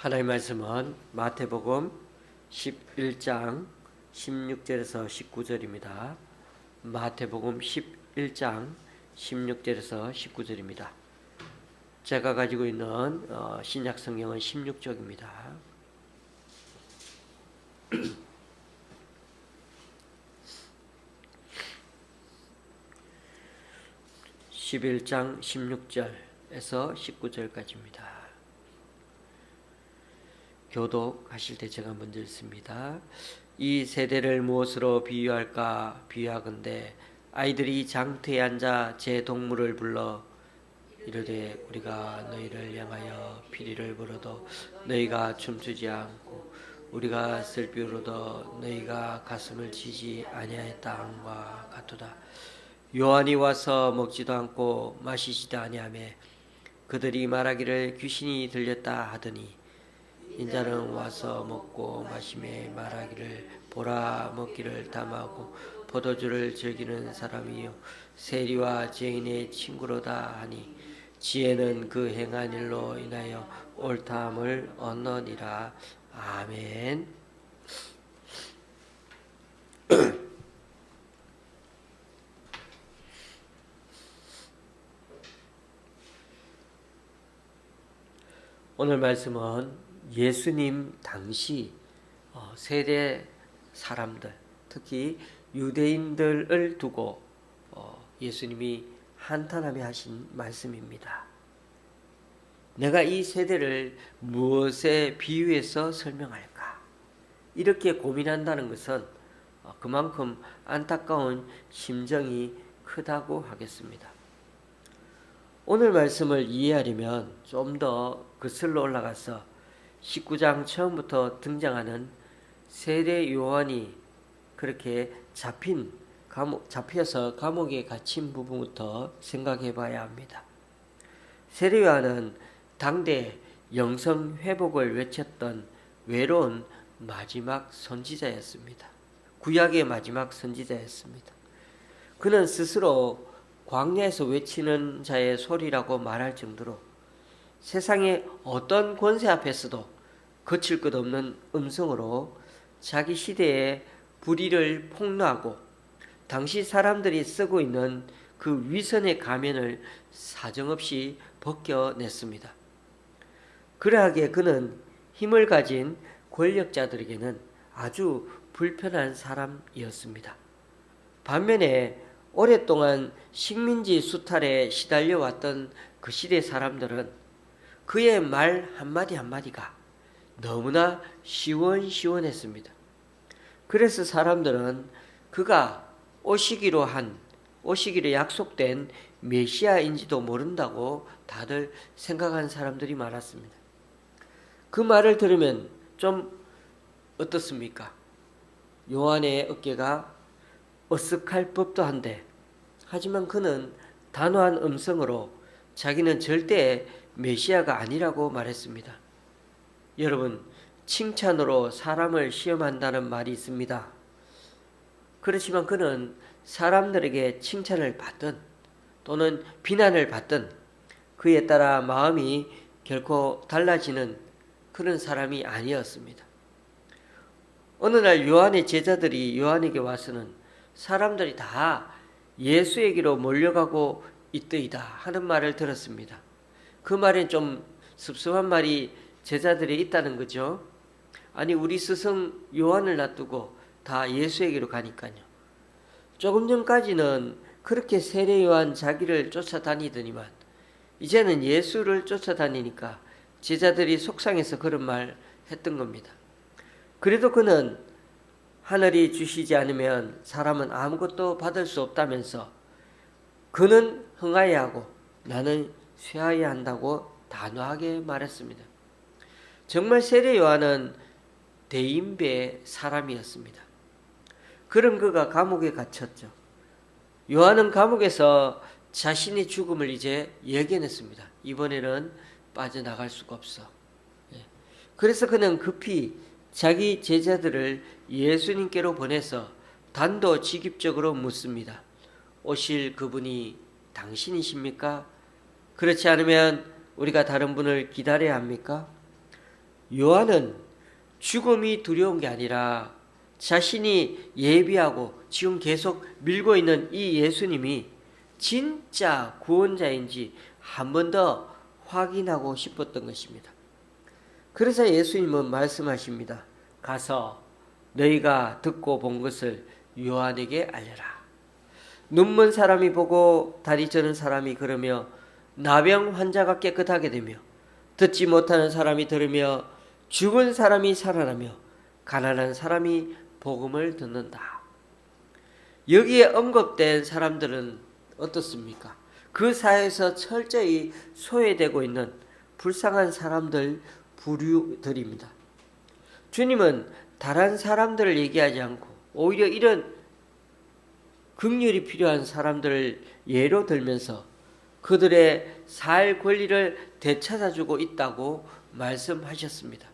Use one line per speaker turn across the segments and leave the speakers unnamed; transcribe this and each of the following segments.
하나님의 말씀은 마태복음 11장 16절에서 19절입니다. 마태복음 11장 16절에서 19절입니다. 제가 가지고 있는 신약 성경은 16쪽입니다. 11장 16절에서 19절까지입니다. 교독하실 때 제가 먼저 읽습니다. 이 세대를 무엇으로 비유할까? 비유하건대 아이들이 장터에 앉아 제 동물을 불러 이르되 우리가 너희를 향하여 피리를 불어도 너희가 춤추지 않고 우리가 슬피 울어도 너희가 가슴을 치지 아니하였다함과 같도다. 요한이 와서 먹지도 않고 마시지도 아니하며 그들이 말하기를 귀신이 들렸다 하더니 인자는 와서 먹고 마시며 말하기를 보라 먹기를 탐하고 포도주를 즐기는 사람이요 세리와 죄인의 친구로다 하니 지혜는 그 행한 일로 인하여 옳다함을 얻느니라. 아멘. 오늘 말씀은 예수님 당시 세대 사람들, 특히 유대인들을 두고 예수님이 한탄하며 하신 말씀입니다. 내가 이 세대를 무엇에 비유해서 설명할까? 이렇게 고민한다는 것은 그만큼 안타까운 심정이 크다고 하겠습니다. 오늘 말씀을 이해하려면 좀 더 거슬러 올라가서 19장 처음부터 등장하는 세례 요한이 그렇게 잡혀서 감옥에 갇힌 부분부터 생각해 봐야 합니다. 세례 요한은 당대 영성 회복을 외쳤던 외로운 마지막 선지자였습니다. 구약의 마지막 선지자였습니다. 그는 스스로 광야에서 외치는 자의 소리라고 말할 정도로 세상의 어떤 권세 앞에서도 거칠 것 없는 음성으로 자기 시대의 불의를 폭로하고 당시 사람들이 쓰고 있는 그 위선의 가면을 사정없이 벗겨냈습니다. 그러하기에 그는 힘을 가진 권력자들에게는 아주 불편한 사람이었습니다. 반면에 오랫동안 식민지 수탈에 시달려왔던 그 시대 사람들은 그의 말 한마디 한마디가 너무나 시원시원했습니다. 그래서 사람들은 그가 오시기로 약속된 메시아인지도 모른다고 다들 생각한 사람들이 많았습니다. 그 말을 들으면 좀 어떻습니까? 요한의 어깨가 어쓱할 법도 한데, 하지만 그는 단호한 음성으로 자기는 절대 메시아가 아니라고 말했습니다. 여러분, 칭찬으로 사람을 시험한다는 말이 있습니다. 그렇지만 그는 사람들에게 칭찬을 받든 또는 비난을 받든 그에 따라 마음이 결코 달라지는 그런 사람이 아니었습니다. 어느 날 요한의 제자들이 요한에게 와서는 사람들이 다 예수에게로 몰려가고 있더이다 하는 말을 들었습니다. 그 말엔 좀 섭섭한 말이 제자들이 있다는 거죠. 아니, 우리 스승 요한을 놔두고 다 예수에게로 가니까요. 조금 전까지는 그렇게 세례 요한 자기를 쫓아다니더니만 이제는 예수를 쫓아다니니까 제자들이 속상해서 그런 말 했던 겁니다. 그래도 그는 하늘이 주시지 않으면 사람은 아무것도 받을 수 없다면서 그는 흥하여야 하고 나는 쇠하여야 한다고 단호하게 말했습니다. 정말 세례 요한은 대인배의 사람이었습니다. 그런 그가 감옥에 갇혔죠. 요한은 감옥에서 자신의 죽음을 이제 예견했습니다. 이번에는 빠져나갈 수가 없어. 그래서 그는 급히 자기 제자들을 예수님께로 보내서 단도직입적으로 묻습니다. 오실 그분이 당신이십니까? 그렇지 않으면 우리가 다른 분을 기다려야 합니까? 요한은 죽음이 두려운 게 아니라 자신이 예비하고 지금 계속 밀고 있는 이 예수님이 진짜 구원자인지 한 번 더 확인하고 싶었던 것입니다. 그래서 예수님은 말씀하십니다. 가서 너희가 듣고 본 것을 요한에게 알려라. 눈먼 사람이 보고 다리 저는 사람이 걸으며 나병 환자가 깨끗하게 되며 듣지 못하는 사람이 들으며 죽은 사람이 살아나며 가난한 사람이 복음을 듣는다. 여기에 언급된 사람들은 어떻습니까? 그 사회에서 철저히 소외되고 있는 불쌍한 사람들, 부류들입니다. 주님은 다른 사람들을 얘기하지 않고 오히려 이런 긍휼이 필요한 사람들을 예로 들면서 그들의 살 권리를 되찾아주고 있다고 말씀하셨습니다.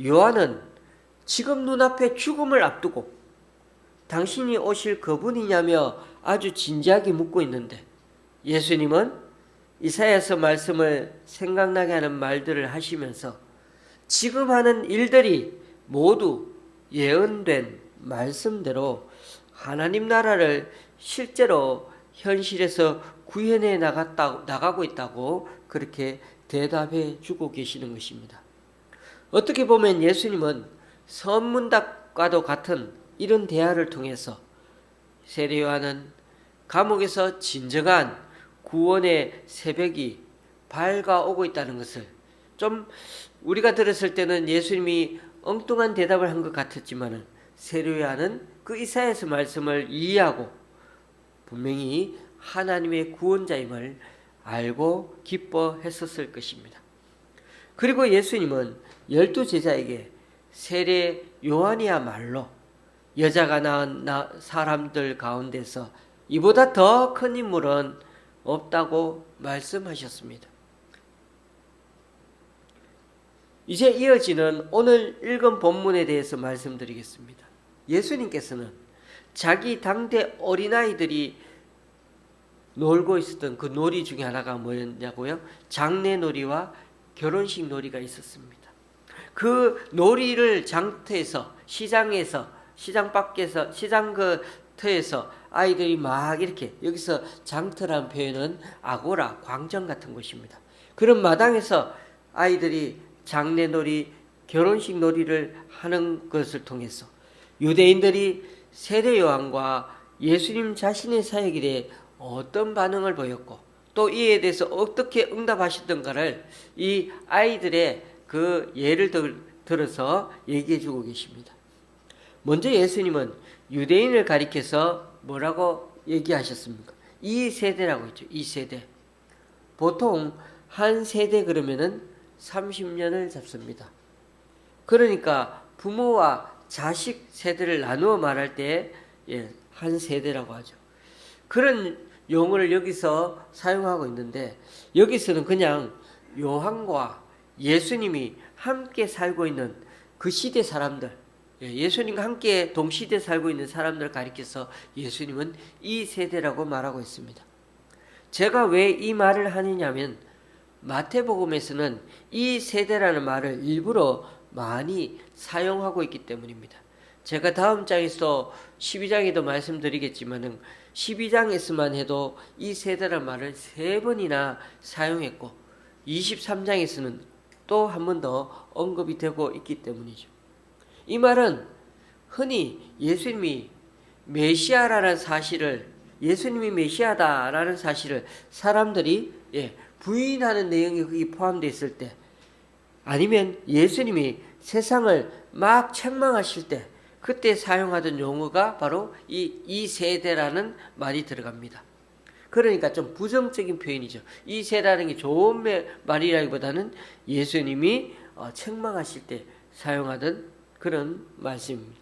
요한은 지금 눈앞에 죽음을 앞두고 당신이 오실 그분이냐며 아주 진지하게 묻고 있는데 예수님은 이사야서 말씀을 생각나게 하는 말들을 하시면서 지금 하는 일들이 모두 예언된 말씀대로 하나님 나라를 실제로 현실에서 구현해 나가고 있다고 그렇게 대답해 주고 계시는 것입니다. 어떻게 보면 예수님은 선문답과도 같은 이런 대화를 통해서 세례 요한은 감옥에서 진정한 구원의 새벽이 밝아오고 있다는 것을 좀 우리가 들었을 때는 예수님이 엉뚱한 대답을 한 것 같았지만 세례 요한은 그 이사야서 말씀을 이해하고 분명히 하나님의 구원자임을 알고 기뻐했었을 것입니다. 그리고 예수님은 12제자에게 세례 요한이야말로 여자가 낳은 사람들 가운데서 이보다 더 큰 인물은 없다고 말씀하셨습니다. 이제 이어지는 오늘 읽은 본문에 대해서 말씀드리겠습니다. 예수님께서는 자기 당대 어린아이들이 놀고 있었던 그 놀이 중에 하나가 뭐였냐고요? 장례놀이와 결혼식 놀이가 있었습니다. 그 놀이를 장터에서, 시장에서, 시장 밖에서, 시장 터에서 아이들이 막 이렇게, 여기서 장터란 표현은 아고라, 광장 같은 곳입니다. 그런 마당에서 아이들이 장례놀이, 결혼식 놀이를 하는 것을 통해서 유대인들이 세례 요한과 예수님 자신의 사역에 대해 어떤 반응을 보였고 또 이에 대해서 어떻게 응답하셨던가를 이 아이들의 그 예를 들어서 얘기해 주고 계십니다. 먼저 예수님은 유대인을 가리켜서 뭐라고 얘기하셨습니까? 이 세대라고 했죠. 이 세대. 보통 한 세대 그러면은 30년을 잡습니다. 그러니까 부모와 자식 세대를 나누어 말할 때 한 세대라고 하죠. 그런 용어를 여기서 사용하고 있는데 여기서는 그냥 요한과 예수님이 함께 살고 있는 그 시대 사람들, 예수님과 함께 동시대 살고 있는 사람들을 가리켜서 예수님은 이 세대라고 말하고 있습니다. 제가 왜 이 말을 하느냐면 마태복음에서는 이 세대라는 말을 일부러 많이 사용하고 있기 때문입니다. 제가 다음 장에서 12장에도 말씀드리겠지만은 12장에서만 해도 이 세대라는 말을 3번이나 사용했고 23장에서는 또 한 번 더 언급이 되고 있기 때문이죠. 이 말은 흔히 예수님이 메시아라는 사실을, 예수님이 메시아다라는 사실을 사람들이 부인하는 내용이 거기 포함되어 있을 때, 아니면 예수님이 세상을 막 책망하실 때 그때 사용하던 용어가 바로 이 세대라는 말이 들어갑니다. 그러니까 좀 부정적인 표현이죠. 이 세대라는 게 좋은 말이라기보다는 예수님이 책망하실 때 사용하던 그런 말씀입니다.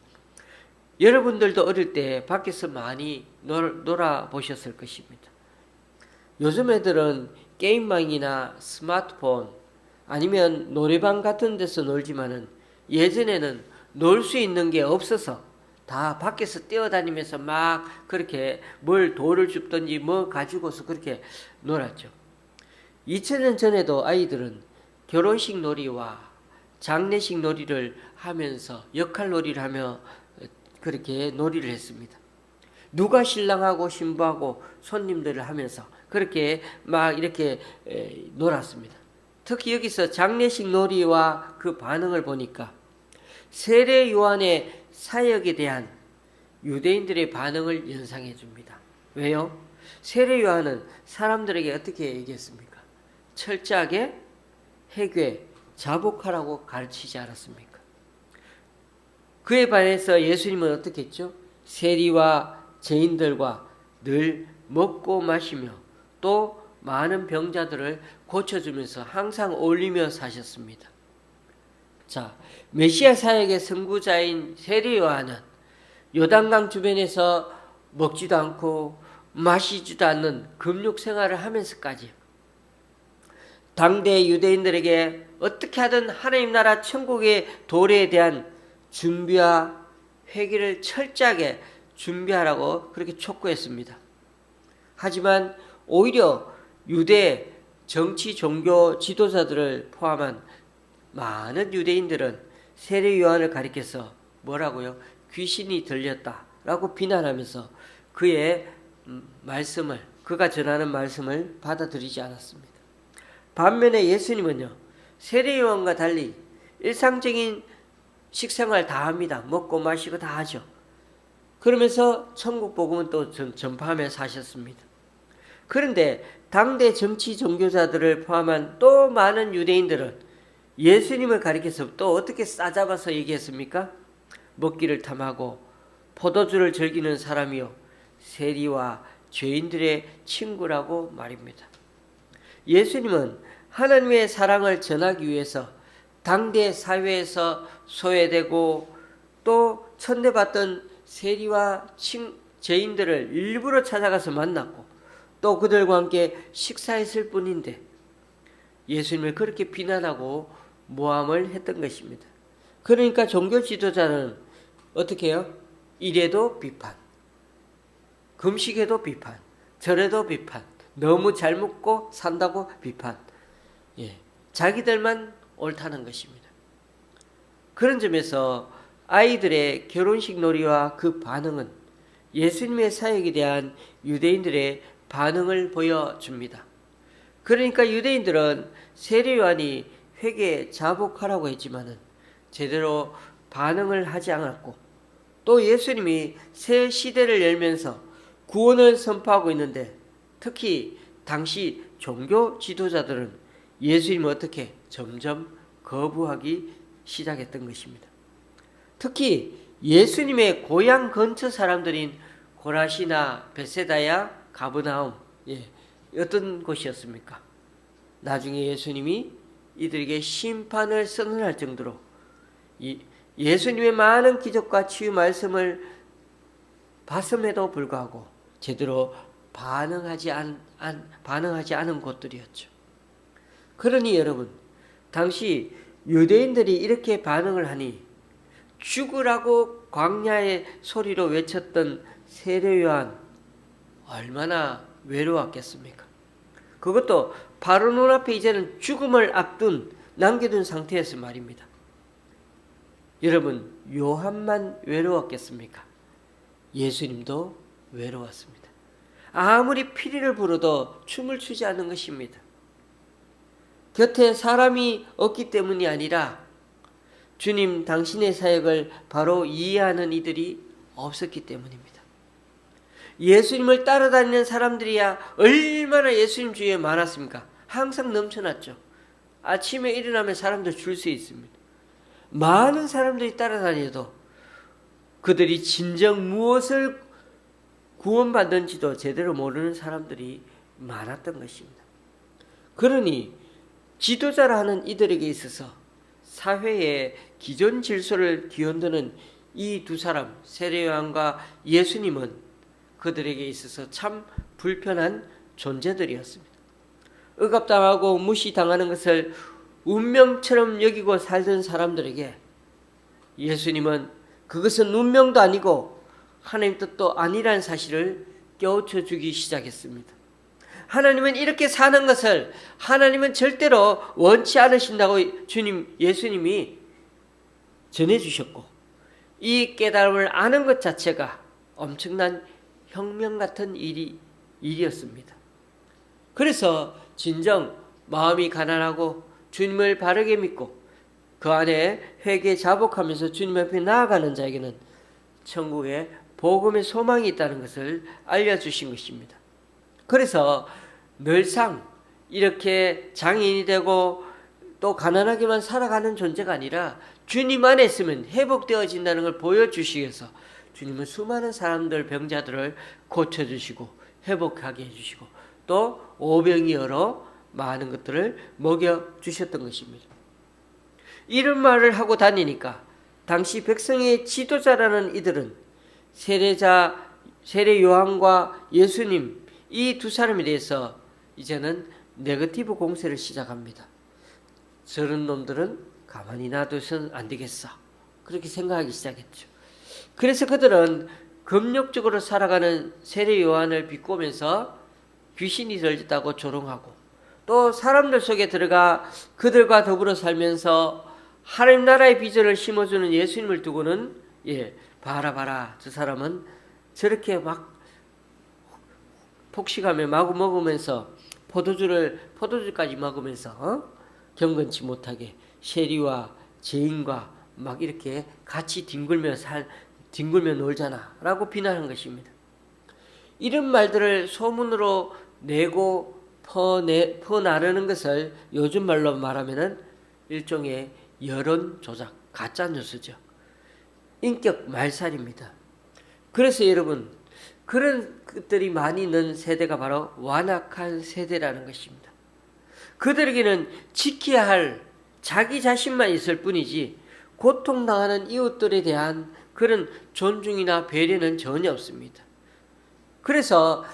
여러분들도 어릴 때 밖에서 많이 놀아보셨을 것입니다. 요즘 애들은 게임방이나 스마트폰 아니면 노래방 같은 데서 놀지만은 예전에는 놀 수 있는 게 없어서 다 밖에서 뛰어다니면서 막 그렇게 뭘 돌을 줍든지 뭐 가지고서 그렇게 놀았죠. 2000년 전에도 아이들은 결혼식 놀이와 장례식 놀이를 하면서 역할 놀이를 하며 그렇게 놀이를 했습니다. 누가 신랑하고 신부하고 손님들을 하면서 그렇게 막 이렇게 놀았습니다. 특히 여기서 장례식 놀이와 그 반응을 보니까 세례 요한의 사역에 대한 유대인들의 반응을 연상해 줍니다. 왜요? 세례 요한은 사람들에게 어떻게 얘기했습니까? 철저하게 회개, 자복하라고 가르치지 않았습니까? 그에 반해서 예수님은 어떻게 했죠? 세리와 죄인들과 늘 먹고 마시며 또 많은 병자들을 고쳐주면서 항상 어울리며 사셨습니다. 자, 메시아 사역의 선구자인 세례 요한은 요단강 주변에서 먹지도 않고 마시지도 않는 금육 생활을 하면서까지 당대 유대인들에게 어떻게 하든 하나님 나라 천국의 도래에 대한 준비와 회개를 철저하게 준비하라고 그렇게 촉구했습니다. 하지만 오히려 유대 정치 종교 지도자들을 포함한 많은 유대인들은 세례 요한을 가리켜서 뭐라고요? 귀신이 들렸다라고 비난하면서 그의 말씀을, 그가 전하는 말씀을 받아들이지 않았습니다. 반면에 예수님은요, 세례 요한과 달리 일상적인 식생활 다 합니다. 먹고 마시고 다 하죠. 그러면서 천국 복음은 또 전파하며 사셨습니다. 그런데 당대 정치 종교자들을 포함한 또 많은 유대인들은 예수님을 가리켜서 또 어떻게 싸잡아서 얘기했습니까? 먹기를 탐하고 포도주를 즐기는 사람이요 세리와 죄인들의 친구라고 말입니다. 예수님은 하나님의 사랑을 전하기 위해서 당대 사회에서 소외되고 또 천대받던 세리와 죄인들을 일부러 찾아가서 만났고 또 그들과 함께 식사했을 뿐인데 예수님을 그렇게 비난하고 모함을 했던 것입니다. 그러니까 종교 지도자는 어떻게 해요? 이래도 비판, 금식해도 비판, 절에도 비판, 너무 잘 먹고 산다고 비판. 자기들만 옳다는 것입니다. 그런 점에서 아이들의 결혼식 놀이와 그 반응은 예수님의 사역에 대한 유대인들의 반응을 보여줍니다. 그러니까 유대인들은 세례 요한이 회개 자복하라고 했지만은 제대로 반응을 하지 않았고 또 예수님이 새 시대를 열면서 구원을 선포하고 있는데 특히 당시 종교 지도자들은 예수님을 어떻게 점점 거부하기 시작했던 것입니다. 특히 예수님의 고향 근처 사람들인 고라시나 베세다야 가버나움 어떤 곳이었습니까? 나중에 예수님이 이들에게 심판을 선언할 정도로 예수님의 많은 기적과 치유 말씀을 봤음에도 불구하고 제대로 반응하지 않은 곳들이었죠. 그러니 여러분, 당시 유대인들이 이렇게 반응을 하니 죽으라고 광야의 소리로 외쳤던 세례 요한 얼마나 외로웠겠습니까? 그것도 바로 눈앞에 이제는 죽음을 남겨둔 상태에서 말입니다. 여러분, 요한만 외로웠겠습니까? 예수님도 외로웠습니다. 아무리 피리를 불어도 춤을 추지 않는 것입니다. 곁에 사람이 없기 때문이 아니라 주님 당신의 사역을 바로 이해하는 이들이 없었기 때문입니다. 예수님을 따라다니는 사람들이야 얼마나 예수님 주위에 많았습니까? 항상 넘쳐났죠. 아침에 일어나면 사람들 줄 수 있습니다. 많은 사람들이 따라다녀도 그들이 진정 무엇을 구원받는지도 제대로 모르는 사람들이 많았던 것입니다. 그러니 지도자라 하는 이들에게 있어서 사회의 기존 질서를 뒤흔드는 이 두 사람, 세례 요한과 예수님은 그들에게 있어서 참 불편한 존재들이었습니다. 억압당하고 무시당하는 것을 운명처럼 여기고 살던 사람들에게 예수님은 그것은 운명도 아니고 하나님 뜻도 아니라는 사실을 깨우쳐 주기 시작했습니다. 하나님은 이렇게 사는 것을 하나님은 절대로 원치 않으신다고 예수님이 전해주셨고, 이 깨달음을 아는 것 자체가 엄청난 혁명 같은 일이었습니다. 그래서 진정 마음이 가난하고 주님을 바르게 믿고 그 안에 회개 자복하면서 주님 앞에 나아가는 자에게는 천국에 복음의 소망이 있다는 것을 알려주신 것입니다. 그래서 늘상 이렇게 장애인이 되고 또 가난하게만 살아가는 존재가 아니라 주님 안에 있으면 회복되어진다는 걸 보여주시기 위해서 주님은 수많은 사람들, 병자들을 고쳐주시고 회복하게 해주시고 또 오병이 여러 많은 것들을 먹여주셨던 것입니다. 이런 말을 하고 다니니까 당시 백성의 지도자라는 이들은 세례 요한과 예수님 이 두 사람에 대해서 이제는 네거티브 공세를 시작합니다. 저런 놈들은 가만히 놔둬서는 안 되겠어. 그렇게 생각하기 시작했죠. 그래서 그들은 금욕적으로 살아가는 세례 요한을 비꼬면서 귀신이 들렸다고 조롱하고 또 사람들 속에 들어가 그들과 더불어 살면서 하나님 나라의 비전을 심어주는 예수님을 두고는 봐라 저 사람은 저렇게 막 폭식하며 마구 먹으면서 포도주까지 먹으면서 경건치 못하게 세리와 죄인과 막 이렇게 같이 뒹굴며 놀잖아 라고 비난한 것입니다. 이런 말들을 소문으로 내고 퍼나르는 것을 요즘 말로 말하면은 일종의 여론 조작, 가짜 뉴스죠. 인격 말살입니다. 그래서 여러분, 그런 것들이 많이 있는 세대가 바로 완악한 세대라는 것입니다. 그들에게는 지켜야 할 자기 자신만 있을 뿐이지 고통당하는 이웃들에 대한 그런 존중이나 배려는 전혀 없습니다. 그래서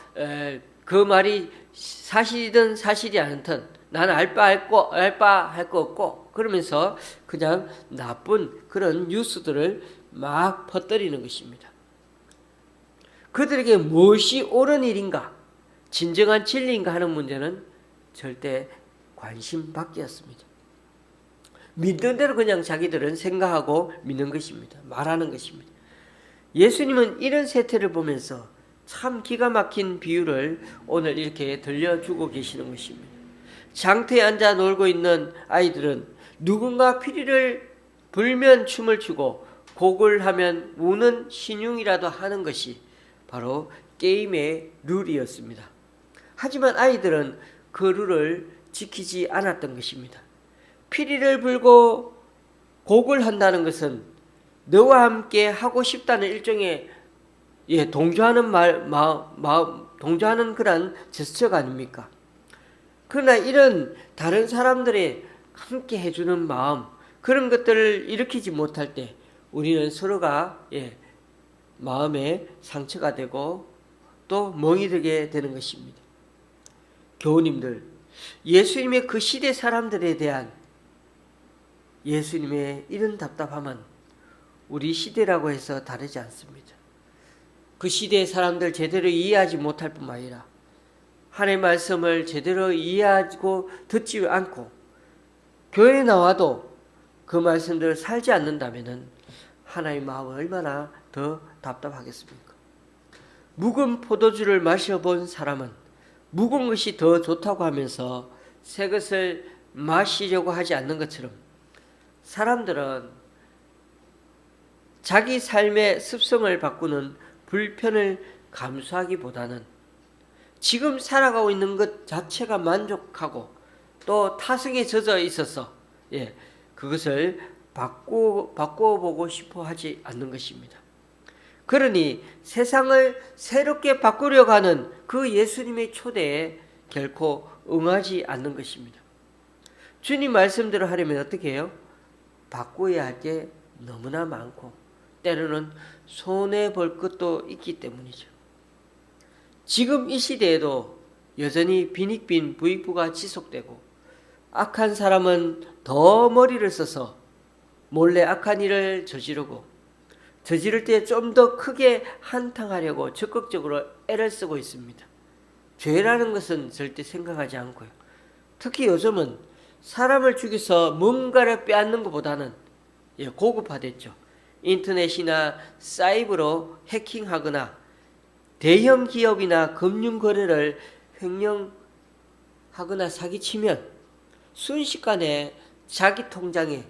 그 말이 사실이든 사실이 않든 나는 알 바 할 거 없고 그러면서 그냥 나쁜 그런 뉴스들을 막 퍼뜨리는 것입니다. 그들에게 무엇이 옳은 일인가, 진정한 진리인가 하는 문제는 절대 관심 밖이었습니다. 믿는 대로 그냥 자기들은 생각하고 믿는 것입니다. 말하는 것입니다. 예수님은 이런 세태를 보면서 참 기가 막힌 비유를 오늘 이렇게 들려주고 계시는 것입니다. 장터에 앉아 놀고 있는 아이들은 누군가 피리를 불면 춤을 추고 곡을 하면 우는 신용이라도 하는 것이 바로 게임의 룰이었습니다. 하지만 아이들은 그 룰을 지키지 않았던 것입니다. 피리를 불고 곡을 한다는 것은 너와 함께 하고 싶다는 일종의 동조하는 동조하는 그런 제스처가 아닙니까? 그러나 이런 다른 사람들의 함께 해주는 마음, 그런 것들을 일으키지 못할 때 우리는 서로가 마음에 상처가 되고 또 멍이 들게 되는 것입니다. 교우님들, 예수님의 그 시대 사람들에 대한 예수님의 이런 답답함은 우리 시대라고 해서 다르지 않습니다. 그 시대의 사람들 제대로 이해하지 못할 뿐만 아니라 하나님의 말씀을 제대로 이해하고 듣지 않고 교회에 나와도 그 말씀들을 살지 않는다면 하나님의 마음은 얼마나 더 답답하겠습니까? 묵은 포도주를 마셔본 사람은 묵은 것이 더 좋다고 하면서 새 것을 마시려고 하지 않는 것처럼 사람들은 자기 삶의 습성을 바꾸는 불편을 감수하기보다는 지금 살아가고 있는 것 자체가 만족하고 또 타성에 젖어 있어서 그것을 바꿔보고 싶어 하지 않는 것입니다. 그러니 세상을 새롭게 바꾸려고 하는 그 예수님의 초대에 결코 응하지 않는 것입니다. 주님 말씀대로 하려면 어떻게 해요? 바꿔야 할 게 너무나 많고 때로는 손해볼 것도 있기 때문이죠. 지금 이 시대에도 여전히 빈익빈 부익부가 지속되고 악한 사람은 더 머리를 써서 몰래 악한 일을 저지를 때 좀 더 크게 한탕하려고 적극적으로 애를 쓰고 있습니다. 죄라는 것은 절대 생각하지 않고요. 특히 요즘은 사람을 죽여서 뭔가를 빼앗는 것보다는 고급화됐죠. 인터넷이나 사이버로 해킹하거나 대형 기업이나 금융 거래를 횡령하거나 사기치면 순식간에 자기 통장에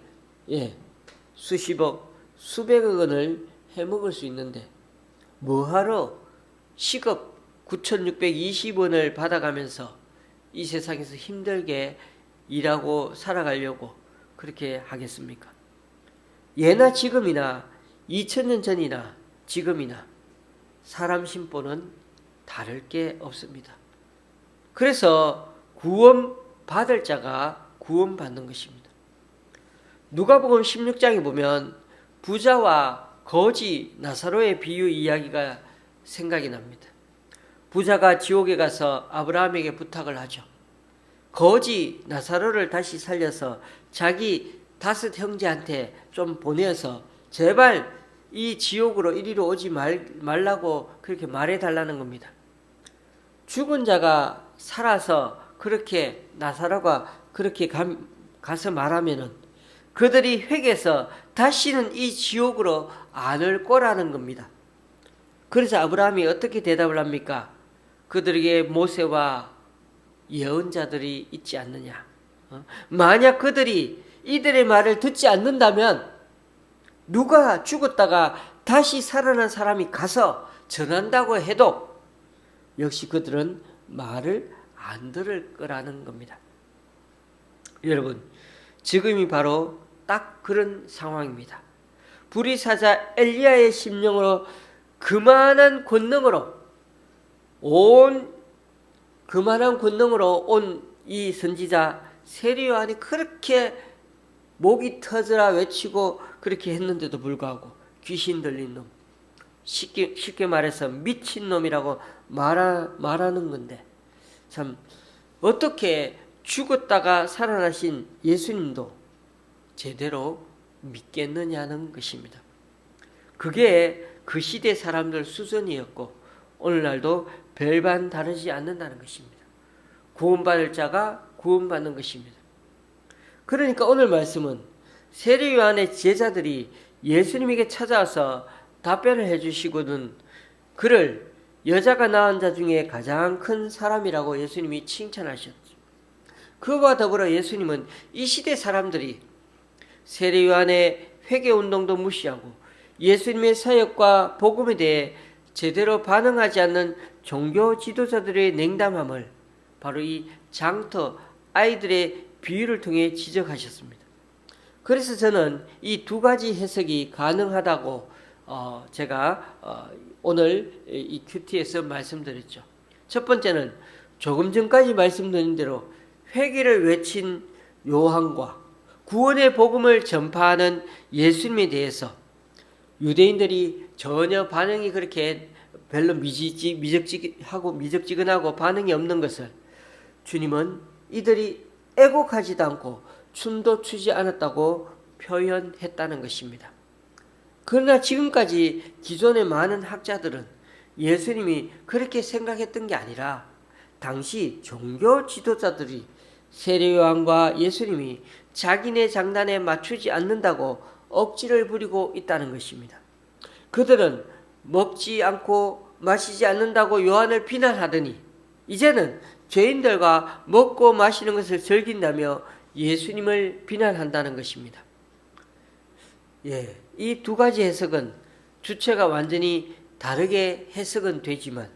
수십억, 수백억 원을 해먹을 수 있는데 뭐하러 시급 9,620원을 받아가면서 이 세상에서 힘들게 일하고 살아가려고 그렇게 하겠습니까? 예나 지금이나 2000년 전이나 지금이나 사람 심보는 다를 게 없습니다. 그래서 구원받을 자가 구원받는 것입니다. 누가복음 16장에 보면 부자와 거지 나사로의 비유 이야기가 생각이 납니다. 부자가 지옥에 가서 아브라함에게 부탁을 하죠. 거지 나사로를 다시 살려서 자기 5 형제한테 좀 보내서 제발 이 지옥으로 이리로 오지 말라고 그렇게 말해달라는 겁니다. 죽은 자가 살아서 그렇게 나사로가 그렇게 가서 말하면은 그들이 회개해서 다시는 이 지옥으로 안 올 거라는 겁니다. 그래서 아브라함이 어떻게 대답을 합니까? 그들에게 모세와 예언자들이 있지 않느냐. 만약 그들이 이들의 말을 듣지 않는다면 누가 죽었다가 다시 살아난 사람이 가서 전한다고 해도 역시 그들은 말을 안 들을 거라는 겁니다. 여러분, 지금이 바로 딱 그런 상황입니다. 불의사자 엘리야의 심령으로 그만한 권능으로 온 이 선지자 세례요한이 그렇게 목이 터져라 외치고 그렇게 했는데도 불구하고 귀신 들린 놈, 쉽게 말해서 미친놈이라고 말하는 건데, 참 어떻게 죽었다가 살아나신 예수님도 제대로 믿겠느냐는 것입니다. 그게 그 시대 사람들 수준이었고 오늘날도 별반 다르지 않는다는 것입니다. 구원받을 자가 구원받는 것입니다. 그러니까 오늘 말씀은 세례 요한의 제자들이 예수님에게 찾아와서 답변을 해주시거든 그를 여자가 낳은 자 중에 가장 큰 사람이라고 예수님이 칭찬하셨죠. 그와 더불어 예수님은 이 시대 사람들이 세례 요한의 회개 운동도 무시하고 예수님의 사역과 복음에 대해 제대로 반응하지 않는 종교 지도자들의 냉담함을 바로 이 장터 아이들의 비유를 통해 지적하셨습니다. 그래서 저는 이 2가지 해석이 가능하다고 제가 오늘 이 큐티에서 말씀드렸죠. 첫 번째는 조금 전까지 말씀드린 대로 회개를 외친 요한과 구원의 복음을 전파하는 예수님에 대해서 유대인들이 전혀 반응이 그렇게 별로 미적지근하고 반응이 없는 것을 주님은 이들이 애곡하지도 않고 춤도 추지 않았다고 표현했다는 것입니다. 그러나 지금까지 기존의 많은 학자들은 예수님이 그렇게 생각했던 게 아니라 당시 종교 지도자들이 세례 요한과 예수님이 자기네 장단에 맞추지 않는다고 억지를 부리고 있다는 것입니다. 그들은 먹지 않고 마시지 않는다고 요한을 비난하더니 이제는 죄인들과 먹고 마시는 것을 즐긴다며 예수님을 비난한다는 것입니다. 이 2가지 해석은 주체가 완전히 다르게 해석은 되지만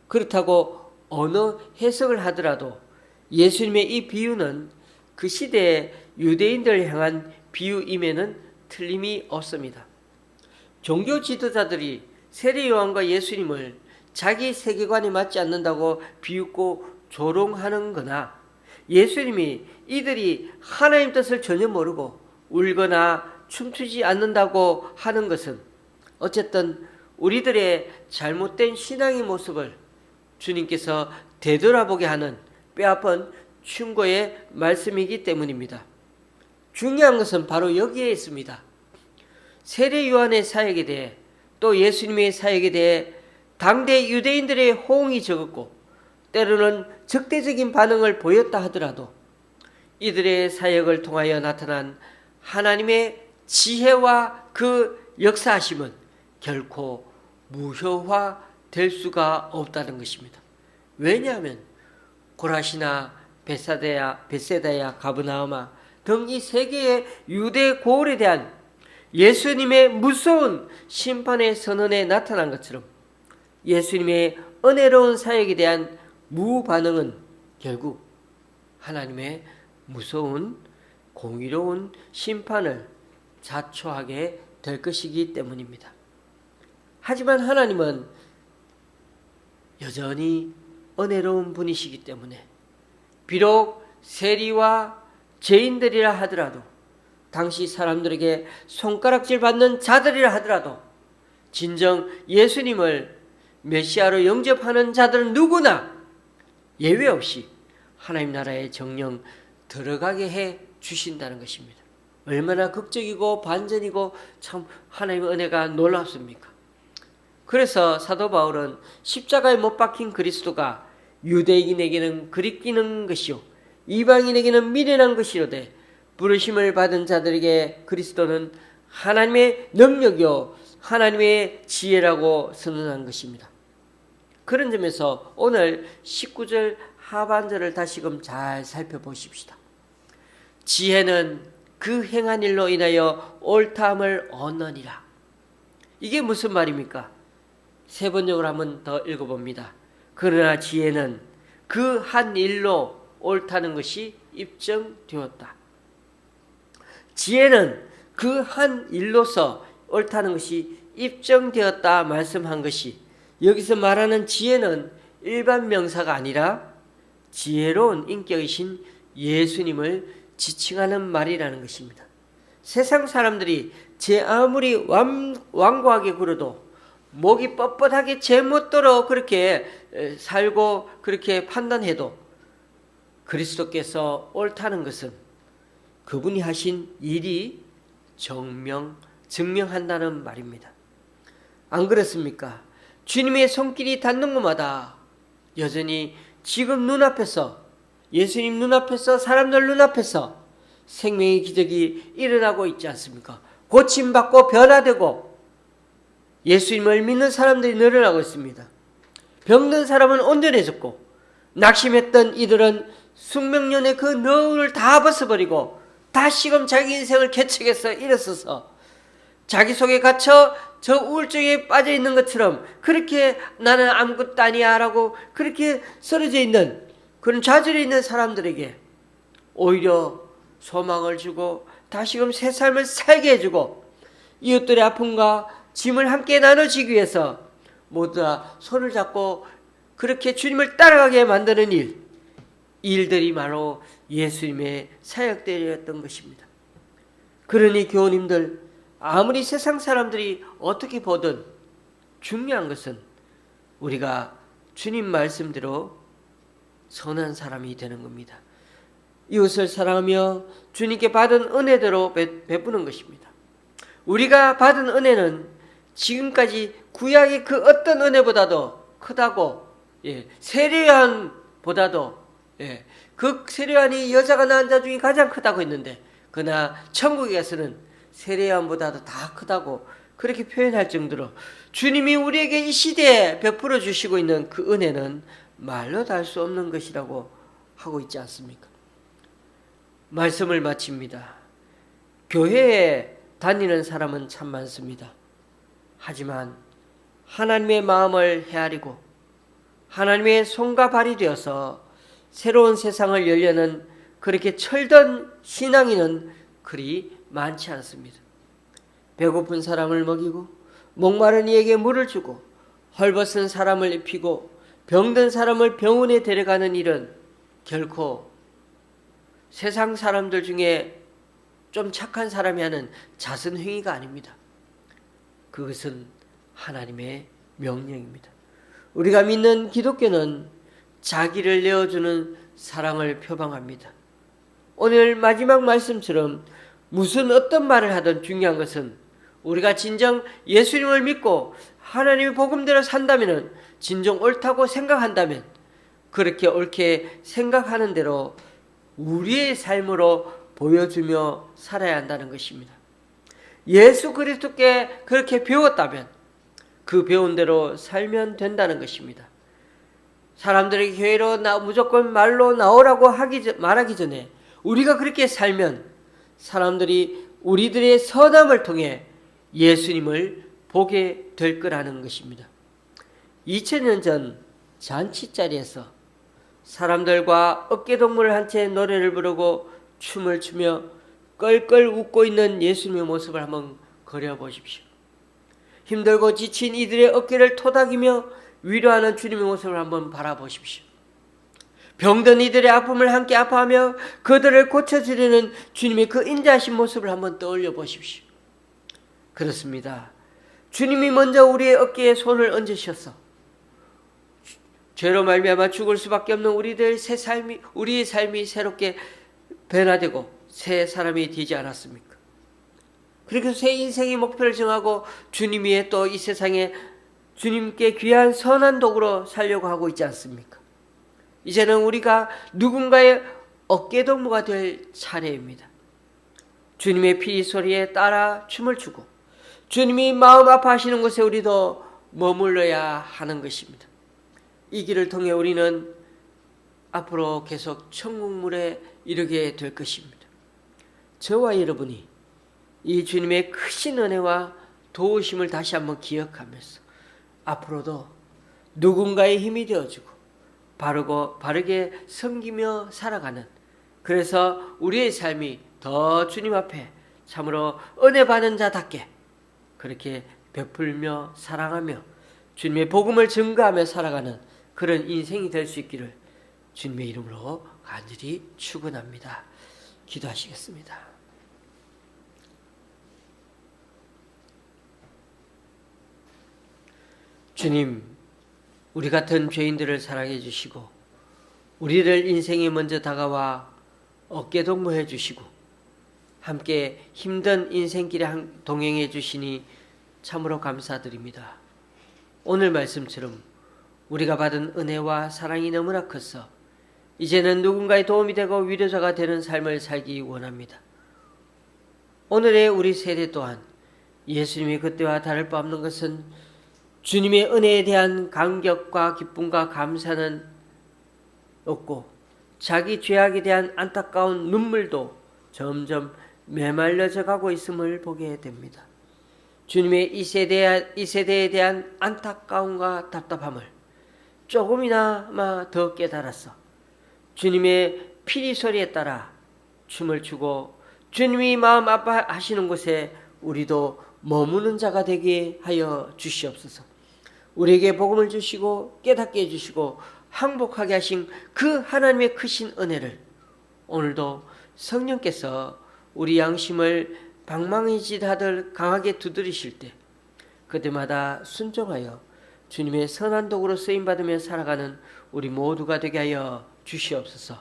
그렇다고 어느 해석을 하더라도 예수님의 이 비유는 그 시대의 유대인들을 향한 비유임에는 틀림이 없습니다. 종교 지도자들이 세례 요한과 예수님을 자기 세계관에 맞지 않는다고 비웃고 조롱하는 거나 예수님이 이들이 하나님 뜻을 전혀 모르고 울거나 춤추지 않는다고 하는 것은 어쨌든 우리들의 잘못된 신앙의 모습을 주님께서 되돌아보게 하는 뼈아픈 충고의 말씀이기 때문입니다. 중요한 것은 바로 여기에 있습니다. 세례 요한의 사역에 대해 또 예수님의 사역에 대해 당대 유대인들의 호응이 적었고 때로는 적대적인 반응을 보였다 하더라도 이들의 사역을 통하여 나타난 하나님의 지혜와 그 역사하심은 결코 무효화될 수가 없다는 것입니다. 왜냐하면 고라시나 벳세다야, 가브나움아 등 이 세 개의 유대 고을에 대한 예수님의 무서운 심판의 선언에 나타난 것처럼 예수님의 은혜로운 사역에 대한 무반응은 결국 하나님의 무서운 공의로운 심판을 자초하게 될 것이기 때문입니다. 하지만 하나님은 여전히 은혜로운 분이시기 때문에 비록 세리와 죄인들이라 하더라도 당시 사람들에게 손가락질 받는 자들이라 하더라도 진정 예수님을 메시아로 영접하는 자들은 누구나 예외 없이 하나님 나라의 정령 들어가게 해 주신다는 것입니다. 얼마나 극적이고 반전이고 참 하나님의 은혜가 놀랍습니까? 그래서 사도 바울은 십자가에 못 박힌 그리스도가 유대인에게는 그리끼는 것이요 이방인에게는 미련한 것이로되 부르심을 받은 자들에게 그리스도는 하나님의 능력이요 하나님의 지혜라고 선언한 것입니다. 그런 점에서 오늘 19절 하반절을 다시금 잘 살펴보십시다. 지혜는 그 행한 일로 인하여 옳다함을 얻느니라. 이게 무슨 말입니까? 세 번역으로 한번 더 읽어봅니다. 그러나 지혜는 그 한 일로 옳다는 것이 입증되었다. 지혜는 그 한 일로서 옳다는 것이 입증되었다 말씀한 것이 여기서 말하는 지혜는 일반 명사가 아니라 지혜로운 인격이신 예수님을 지칭하는 말이라는 것입니다. 세상 사람들이 제 아무리 완고하게 굴어도 목이 뻣뻣하게 제 멋대로 그렇게 살고 그렇게 판단해도 그리스도께서 옳다는 것은 그분이 하신 일이 증명한다는 말입니다. 안 그렇습니까? 주님의 손길이 닿는 곳마다 여전히 지금 눈앞에서 예수님 눈앞에서 사람들 눈앞에서 생명의 기적이 일어나고 있지 않습니까? 고침받고 변화되고 예수님을 믿는 사람들이 늘어나고 있습니다. 병든 사람은 온전해졌고 낙심했던 이들은 숙명년의 그 너울을 다 벗어버리고 다시금 자기 인생을 개척해서 일어서서 자기 속에 갇혀 저 우울증에 빠져 있는 것처럼 그렇게 나는 아무것도 아니야 라고 그렇게 쓰러져 있는 그런 좌절해 있는 사람들에게 오히려 소망을 주고 다시금 새 삶을 살게 해주고 이웃들의 아픔과 짐을 함께 나눠지기 위해서 모두 다 손을 잡고 그렇게 주님을 따라가게 만드는 일들이 바로 예수님의 사역들이었던 것입니다. 그러니 교우님들, 아무리 세상 사람들이 어떻게 보든 중요한 것은 우리가 주님 말씀대로 선한 사람이 되는 겁니다. 이웃을 사랑하며 주님께 받은 은혜대로 베푸는 것입니다. 우리가 받은 은혜는 지금까지 구약의 그 어떤 은혜보다도 크다고, 세례요한보다도, 그 세례요한이 여자가 낳은 자 중에 가장 크다고 했는데, 그러나 천국에서는 세례요한보다도 다 크다고 그렇게 표현할 정도로 주님이 우리에게 이 시대에 베풀어 주시고 있는 그 은혜는 말로 다 할 수 없는 것이라고 하고 있지 않습니까? 말씀을 마칩니다. 교회에 다니는 사람은 참 많습니다. 하지만 하나님의 마음을 헤아리고 하나님의 손과 발이 되어서 새로운 세상을 열려는 그렇게 철든 신앙인은 그리 많지 않습니다. 배고픈 사람을 먹이고 목마른 이에게 물을 주고 헐벗은 사람을 입히고 병든 사람을 병원에 데려가는 일은 결코 세상 사람들 중에 좀 착한 사람이 하는 자선행위가 아닙니다. 그것은 하나님의 명령입니다. 우리가 믿는 기독교는 자기를 내어주는 사랑을 표방합니다. 오늘 마지막 말씀처럼 무슨 어떤 말을 하든 중요한 것은 우리가 진정 예수님을 믿고 하나님의 복음대로 산다면, 진정 옳다고 생각한다면 그렇게 옳게 생각하는 대로 우리의 삶으로 보여주며 살아야 한다는 것입니다. 예수 그리스도께 그렇게 배웠다면 그 배운 대로 살면 된다는 것입니다. 사람들에게 교회로 무조건 말로 나오라고 말하기 전에 우리가 그렇게 살면 사람들이 우리들의 선함을 통해 예수님을 보게 될 거라는 것입니다. 2000년 전 잔치자리에서 사람들과 어깨동무를 한 채 노래를 부르고 춤을 추며 껄껄 웃고 있는 예수님의 모습을 한번 그려보십시오. 힘들고 지친 이들의 어깨를 토닥이며 위로하는 주님의 모습을 한번 바라보십시오. 병든 이들의 아픔을 함께 아파하며 그들을 고쳐주려는 주님의 그 인자하신 모습을 한번 떠올려 보십시오. 그렇습니다. 주님이 먼저 우리의 어깨에 손을 얹으셔서 죄로 말미암아 죽을 수밖에 없는 우리의 삶이 새롭게 변화되고 새 사람이 되지 않았습니까? 그렇게 새 인생의 목표를 정하고 주님 위에 또 이 세상에 주님께 귀한 선한 도구로 살려고 하고 있지 않습니까? 이제는 우리가 누군가의 어깨동무가 될 차례입니다. 주님의 피 소리에 따라 춤을 추고 주님이 마음 아파하시는 곳에 우리도 머물러야 하는 것입니다. 이 길을 통해 우리는 앞으로 계속 천국물에 이르게 될 것입니다. 저와 여러분이 이 주님의 크신 은혜와 도우심을 다시 한번 기억하면서 앞으로도 누군가의 힘이 되어주고 바르게 섬기며 살아가는, 그래서 우리의 삶이 더 주님 앞에 참으로 은혜 받은 자답게 그렇게 베풀며 사랑하며 주님의 복음을 증거하며 살아가는 그런 인생이 될 수 있기를 주님의 이름으로 간절히 축원합니다. 기도하시겠습니다. 주님, 우리 같은 죄인들을 사랑해 주시고 우리를 인생에 먼저 다가와 어깨동무해 주시고 함께 힘든 인생길에 동행해 주시니 참으로 감사드립니다. 오늘 말씀처럼 우리가 받은 은혜와 사랑이 너무나 커서 이제는 누군가의 도움이 되고 위로자가 되는 삶을 살기 원합니다. 오늘의 우리 세대 또한 예수님이 그때와 다를 바 없는 것은 주님의 은혜에 대한 감격과 기쁨과 감사는 없고 자기 죄악에 대한 안타까운 눈물도 점점 메말려져 가고 있음을 보게 됩니다. 주님의 이 세대에 대한 안타까움과 답답함을 조금이나마 더 깨달아서 주님의 피리 소리에 따라 춤을 추고 주님이 마음 아파하시는 곳에 우리도 머무는 자가 되게 하여 주시옵소서. 우리에게 복음을 주시고 깨닫게 해주시고 항복하게 하신 그 하나님의 크신 은혜를 오늘도 성령께서 우리 양심을 방망이짓하듯 강하게 두드리실 때 그때마다 순종하여 주님의 선한 도구로 쓰임받으며 살아가는 우리 모두가 되게 하여 주시옵소서.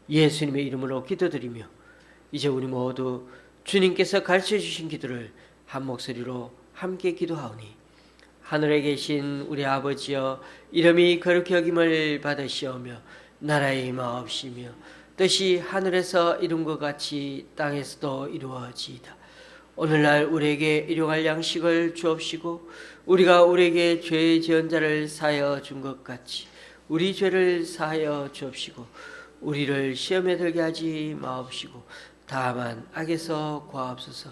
예수님의 이름으로 기도드리며 이제 우리 모두 주님께서 가르쳐 주신 기도를 한 목소리로 함께 기도하오니 하늘에 계신 우리 아버지여, 이름이 거룩히 여김을 받으시오며 나라의 임하옵시며 뜻이 하늘에서 이룬 것 같이 땅에서도 이루어지이다. 오늘날 우리에게 일용할 양식을 주옵시고 우리가 우리에게 죄 지은 자를 사하여 준 것 같이 우리 죄를 사하여 주옵시고 우리를 시험에 들게 하지 마옵시고 다만 악에서 구하옵소서.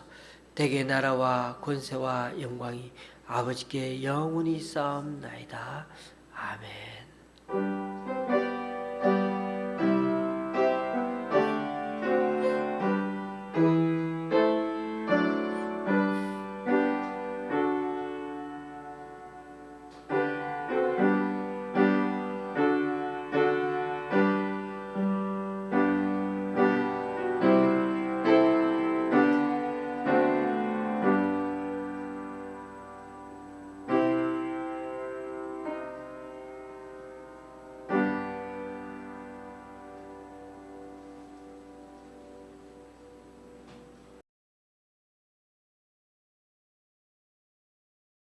대개 나라와 권세와 영광이 아버지께 영원히 쌓옵나이다. 아멘.